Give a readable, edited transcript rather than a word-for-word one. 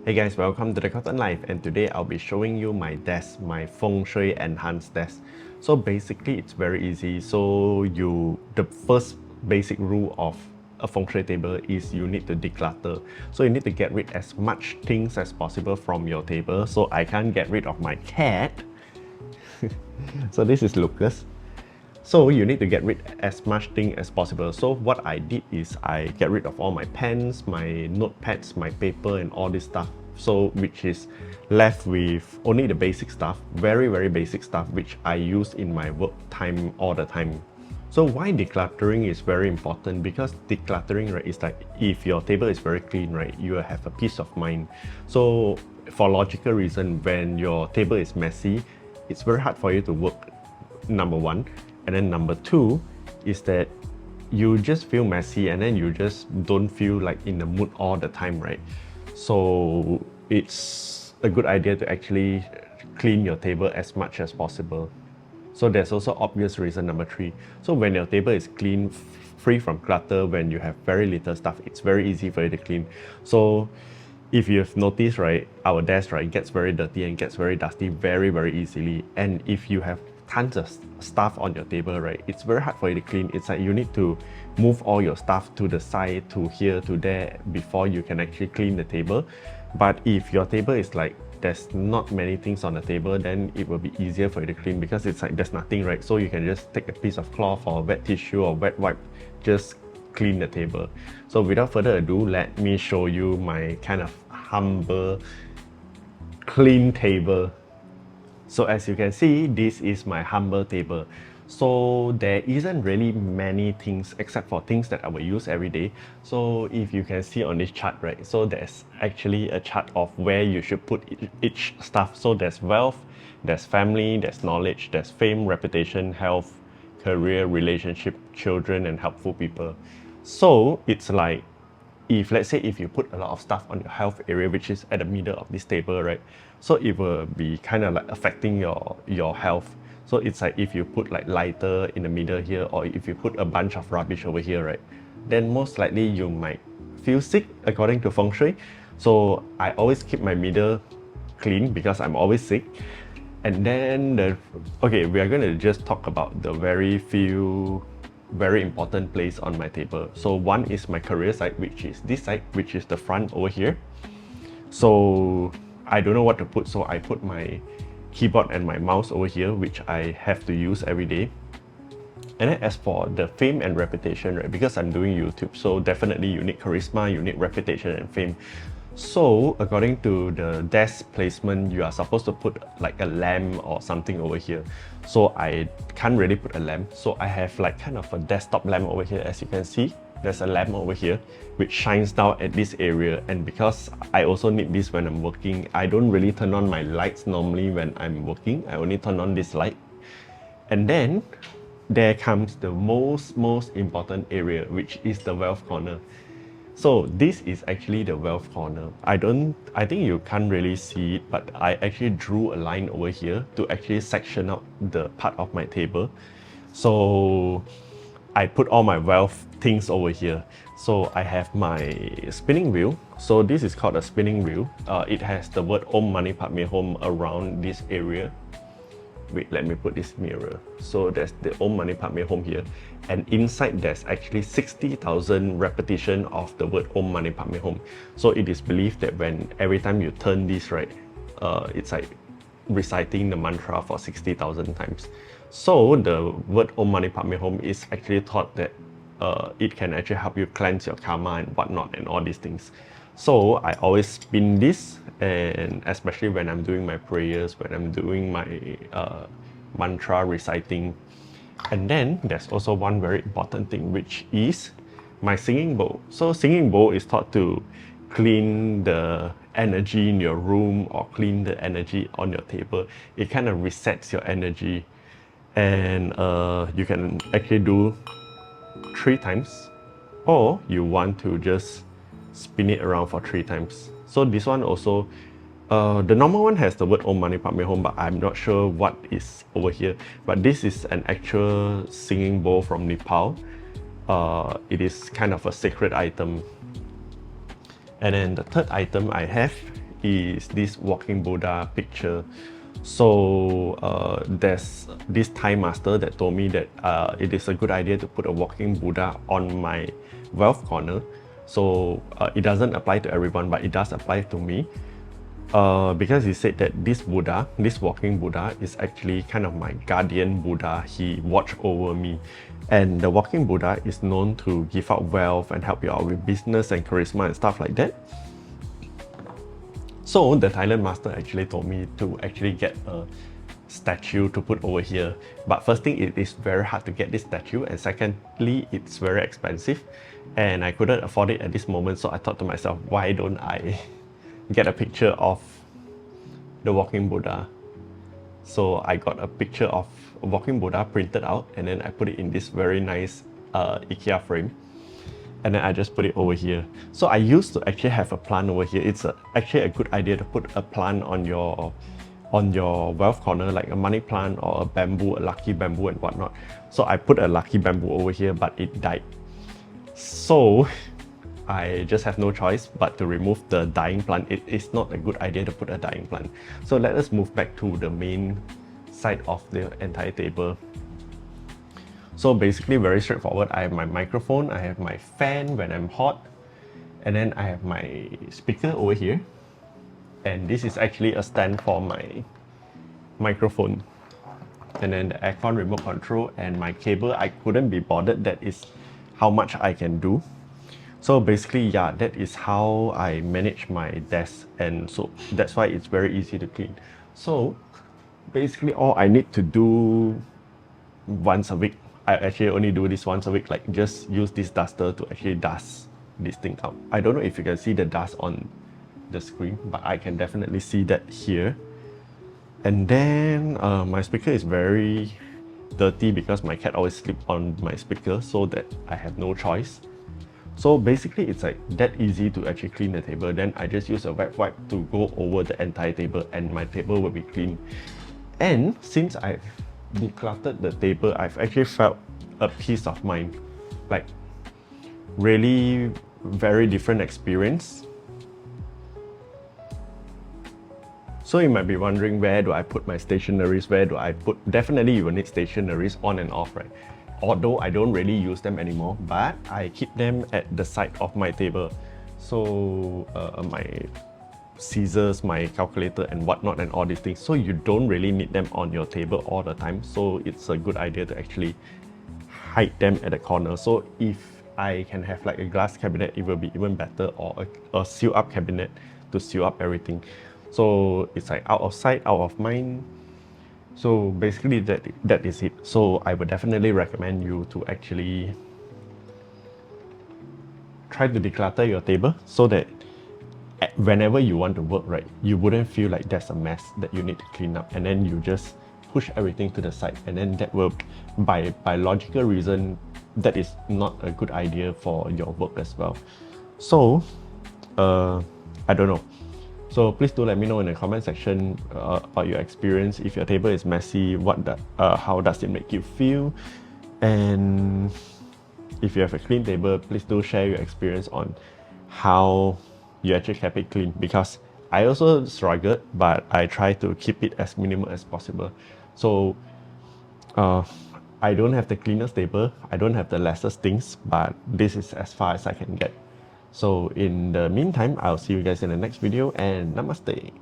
Hey guys, welcome to Decluttering Life, and today I'll be showing you my desk, my Feng Shui enhanced desk. So basically it's very easy. The first basic rule of a Feng Shui table is you need to declutter. So you need to get rid as much things as possible from your table. So I can't get rid of my cat. So this is Lucas. So you need to get rid as much thing as possible. So what I did is I get rid of all my pens, my notepads, my paper and all this stuff. So which is left with only the basic stuff, very basic stuff which I use in my work time all the time. So why decluttering is very important? Because decluttering, right, is like if your table is very clean, right, you will have a peace of mind. So for logical reason, when your table is messy, it's very hard for you to work, number one. And then number two is that you just feel messy and then you just don't feel like in the mood all the time, right? So it's a good idea to actually clean your table as much as possible. So there's also obvious reason number three. So when your table is clean, free from clutter, when you have very little stuff, it's very easy for you to clean. So if you've noticed, right, our desk, right, gets very dirty and gets very dusty very easily. And if you have tons of stuff on your table, right, it's very hard for you to clean. It's like you need to move all your stuff to the side, to here, to there, before you can actually clean the table. But if your table is like, there's not many things on the table, then it will be easier for you to clean because it's like there's nothing, right? So you can just take a piece of cloth or wet tissue or wet wipe, just clean the table. So without further ado, let me show you my kind of humble clean table. So as you can see, this is my humble table. So there isn't really many things except for things that I will use every day. So if you can see on this chart, right, so there's actually a chart of where you should put each stuff. So there's wealth, there's family, there's knowledge, there's fame, reputation, health, career, relationship, children, and helpful people. So it's like, if let's say if you put a lot of stuff on your health area, which is at the middle of this table, right? So it will be kind of like affecting your health. So it's like if you put like lighter in the middle here, or if you put a bunch of rubbish over here, right? Then most likely you might feel sick according to Feng Shui. So I always keep my middle clean because I'm always sick. And then okay, we are going to just talk about the very important place on my table. So one is my career side, which is this side, which is the front over here. So I don't know what to put, so I put my keyboard and my mouse over here, which I have to use every day. And then as for the fame and reputation, right, because I'm doing YouTube, so definitely you need charisma, you need reputation and fame. So according to the desk placement, you are supposed to put like a lamp or something over here. So I can't really put a lamp. So I have like kind of a desktop lamp over here. As you can see, there's a lamp over here which shines down at this area. And because I also need this when I'm working, I don't really turn on my lights normally when I'm working. I only turn on this light. And then there comes the most important area, which is the wealth corner. So this is actually the wealth corner. I think you can't really see it, but I actually drew a line over here to actually section out the part of my table. So I put all my wealth things over here. So I have my spinning wheel. So this is called a spinning wheel. It has the word Om Mani Padme Hum around this area. Wait, let me put this mirror. So there's the Om Mani Padme Hum here. And inside there's actually 60,000 repetition of the word Om Mani Padme Hum. So it is believed that when every time you turn this, right, it's like reciting the mantra for 60,000 times. So the word Om Mani Padme Hum is actually thought that it can actually help you cleanse your karma and whatnot and all these things. So I always spin this, and especially when I'm doing my prayers, when I'm doing my mantra reciting. And then there's also one very important thing, which is my singing bowl. So singing bowl is thought to clean the energy in your room or clean the energy on your table. It kind of resets your energy, and you can actually do 3 times, or you want to just spin it around for 3 times. So this one also, the normal one has the word Om Mani Padme Hum, but I'm not sure what is over here. But this is an actual singing bowl from Nepal. It is kind of a sacred item. And then the third item I have is this walking Buddha picture. So there's this Thai master that told me that it is a good idea to put a walking Buddha on my wealth corner. So it doesn't apply to everyone, but it does apply to me. Because he said that this Buddha, this walking Buddha, is actually kind of my guardian Buddha. He watched over me. And the walking Buddha is known to give out wealth and help you out with business and charisma and stuff like that. So the Thailand master actually told me to actually get a statue to put over here. But first thing, it is very hard to get this statue, and secondly, it's very expensive and I couldn't afford it at this moment. So I thought to myself, why don't I get a picture of the walking Buddha? So I got a picture of a walking Buddha printed out, and then I put it in this very nice IKEA frame, and then I just put it over here. So I used to actually have a plant over here. It's actually a good idea to put a plant on your wealth corner, like a money plant or a bamboo, a lucky bamboo and whatnot. So I put a lucky bamboo over here, but it died. So I just have no choice but to remove the dying plant. It is not a good idea to put a dying plant. So let us move back to the main side of the entire table. So basically very straightforward. I have my microphone, I have my fan when I'm hot, and then I have my speaker over here. And this is actually a stand for my microphone. And then the aircon remote control and my cable, I couldn't be bothered. That is how much I can do. So basically, yeah, that is how I manage my desk, and so that's why it's very easy to clean. So basically all I need to do once a week, I actually only do this once a week, like just use this duster to actually dust this thing out. I don't know if you can see the dust on the screen, but I can definitely see that here. And then my speaker is very dirty because my cat always sleeps on my speaker, so that I have no choice. So basically it's like that easy to actually clean the table. Then I just use a wet wipe to go over the entire table and my table will be clean. And since I've decluttered the table, I've actually felt a peace of mind. Like really very different experience. So you might be wondering, where do I put my stationaries? Where do I put? Definitely you will need stationaries on and off, right? Although I don't really use them anymore, but I keep them at the side of my table. So my scissors, my calculator and whatnot and all these things. So you don't really need them on your table all the time. So it's a good idea to actually hide them at the corner. So if I can have like a glass cabinet, it will be even better, or a seal up cabinet to seal up everything. So it's like out of sight, out of mind. So basically that is it. So I would definitely recommend you to actually try to declutter your table so that whenever you want to work, right, you wouldn't feel like there's a mess that you need to clean up, and then you just push everything to the side, and then that will, by logical reason, that is not a good idea for your work as well. So I don't know. So please do let me know in the comment section about your experience. If your table is messy, how does it make you feel? And if you have a clean table, please do share your experience on how you actually kept it clean, because I also struggled, but I try to keep it as minimal as possible. So I don't have the cleanest table, I don't have the lessest things, but this is as far as I can get. So in the meantime, I'll see you guys in the next video, and namaste.